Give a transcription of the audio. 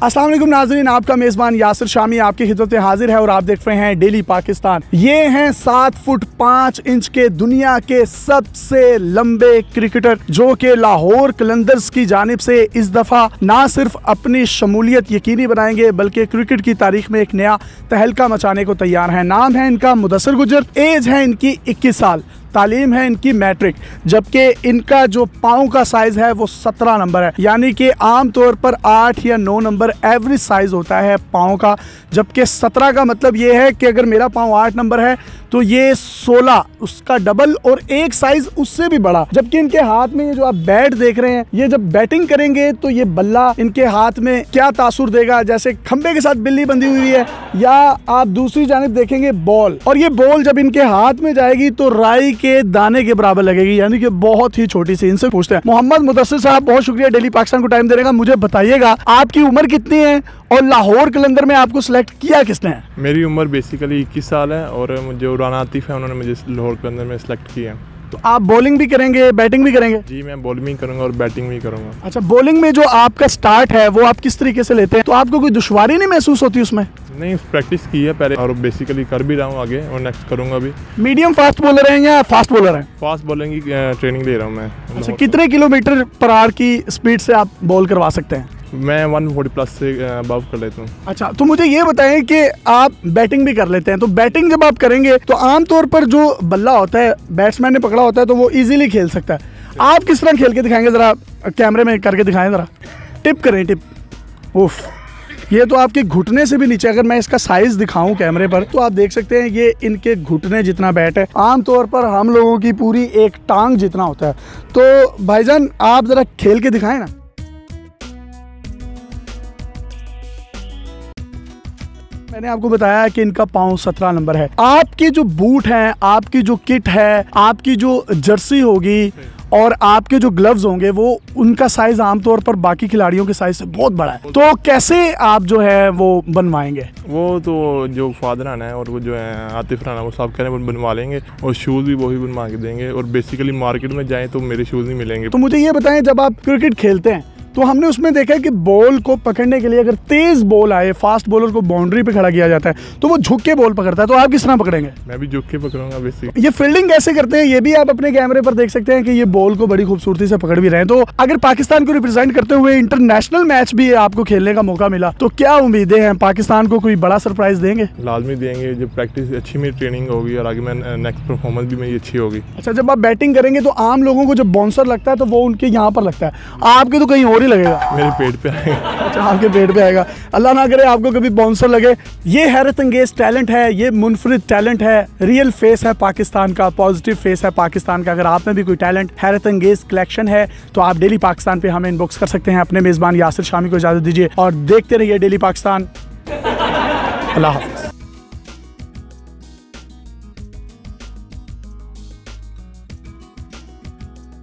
अस्सलाम वालेकुम नाज़रीन, आपका मेज़बान यासिर शामी आपकी खिदमत में हाजिर है और आप देख रहे हैं डेली पाकिस्तान। ये हैं 7 फुट 5 इंच के दुनिया के सबसे लंबे क्रिकेटर, जो कि लाहौर कलंदर्स की जानिब से इस दफ़ा ना सिर्फ अपनी शमूलियत यकीनी बनाएंगे बल्कि क्रिकेट की तारीख में एक नया तहलका मचाने को तैयार हैं। नाम है इनका मुदस्सिर गुज्जर, एज है इनकी 21 साल, तालीम है इनकी मैट्रिक, जबकि इनका जो पाँव का साइज है वो 17 नंबर है, यानी कि आम तौर पर 8 या 9 नंबर एवरेज साइज होता है पाँव का, जबकि 17 का मतलब ये है कि अगर मेरा पाँव 8 नंबर है तो ये 16 उसका डबल और एक साइज उससे भी बड़ा। जबकि इनके हाथ में ये जो आप बैट देख रहे हैं, ये जब बैटिंग करेंगे तो ये बल्ला इनके हाथ में क्या तासुर देगा, जैसे खंबे के साथ बिल्ली बंधी हुई है, या आप दूसरी जानिब देखेंगे बॉल, और ये बॉल जब इनके हाथ में जाएगी तो राई के दाने के बराबर लगेगी, यानी कि बहुत ही छोटी सी। इनसे पूछते हैं, मोहम्मद मुदस्सिर साहब बहुत शुक्रिया डेली पाकिस्तान को टाइम देने का। मुझे बताइएगा आपकी उम्र कितनी है और लाहौर कलंदर में आपको सिलेक्ट किया किसने है? मेरी उम्र बेसिकली 21 साल है और मुझे राना आतिफ है, उन्होंने मुझे लाहौर कलंदर में सिलेक्ट किया है। तो आप बॉलिंग भी करेंगे, बैटिंग भी करेंगे? जी, मैं बॉलिंग भी करूंगा और बैटिंग भी करूंगा। अच्छा, बॉलिंग में जो आपका स्टार्ट है वो आप किस तरीके से लेते हैं, तो आपको कोई दुश्वारी नहीं महसूस होती उसमें? नहीं, प्रैक्टिस की है पहले और बेसिकली कर भी रहा हूँ आगे और नेक्स्ट करूंगा भी। मीडियम फास्ट बॉलर हैं या फास्ट बॉलर हैं? फास्ट बॉलिंग की ट्रेनिंग ले रहा हूँ मैं। अच्छा, कितने किलोमीटर पर आवर की स्पीड से आप बॉल करवा सकते हैं? मैं 140 प्लस से अबव कर लेता हूँ। अच्छा, तो मुझे ये बताएं कि आप बैटिंग भी कर लेते हैं, तो बैटिंग जब आप करेंगे तो आमतौर पर जो बल्ला होता है बैट्समैन ने पकड़ा होता है तो वो इजीली खेल सकता है, आप किस तरह खेल के दिखाएंगे? ज़रा कैमरे में करके दिखाएं, ज़रा टिप करें, टिप। उफ, ये तो आपके घुटने से भी नीचे, अगर मैं इसका साइज दिखाऊं कैमरे पर तो आप देख सकते हैं ये इनके घुटने जितना बैट है, आमतौर पर हम लोगों की पूरी एक टांग जितना होता है। तो भाईजान आप ज़रा खेल के दिखाएं ना। मैंने आपको बताया कि इनका पाँव 17 नंबर है। आपके जो बूट हैं, आपकी जो किट है, आपकी जो जर्सी होगी और आपके जो ग्लव्स होंगे वो उनका साइज आमतौर पर बाकी खिलाड़ियों के साइज से बहुत बड़ा है, तो कैसे आप जो है वो बनवाएंगे? वो तो जो फादर आना है और वो जो है आतिफ राना, वो सब कह रहे हैं बनवा लेंगे और शूज़ भी वही बनवा के देंगे, और बेसिकली मार्केट में जाएँ तो मेरे शूज़ नहीं मिलेंगे। तो मुझे ये बताएं, जब आप क्रिकेट खेलते हैं तो हमने उसमें देखा है कि बॉल को पकड़ने के लिए अगर तेज बॉल आए, फास्ट बॉलर को बाउंड्री पे खड़ा किया जाता है तो वो झुक के बॉल पकड़ता है, तो आप किस तरह पकड़ेंगे? मैं भी झुक के पकड़ूंगा बेसिक। ये फील्डिंग कैसे करते हैं ये भी आप अपने कैमरे पर देख सकते हैं कि ये बॉल को बड़ी खूबसूरती से पकड़ भी रहे हैं। तो अगर पाकिस्तान को रिप्रेजेंट करते हुए इंटरनेशनल मैच भी आपको खेलने का मौका मिला तो क्या उम्मीदें हैं, पाकिस्तान को कोई बड़ा सरप्राइज देंगे? लाजमी देंगे, जब प्रैक्टिस अच्छी मेरी ट्रेनिंग होगी और आगे मैं नेक्स्ट परफॉर्मेंस भी मेरी अच्छी होगी। अच्छा, जब आप बैटिंग करेंगे तो आम लोगों को जब बाउंसर लगता है तो वो उनके यहाँ पर लगता है, आपके तो कहीं और ही लगेगा। मेरे पेट पे आएगा। अच्छा, आपके पेट पे आएगा, अल्लाह ना करे आपको कभी बाउंसर लगे। ये हैरत अंगेज टैलेंट है, ये मुनफरिद टैलेंट है, रियल फेस है पाकिस्तान का, पॉजिटिव फेस है पाकिस्तान का। अगर आप में भी कोई टैलेंट, हैरत अंगेज कलेक्शन है तो आप डेली पाकिस्तान पे हमें इनबॉक्स कर सकते हैं। अपने मेज़बान यासिर शामी को इजाज़त दीजिए और देखते रहिए डेली पाकिस्तान। अल्लाह हाफ़िज़।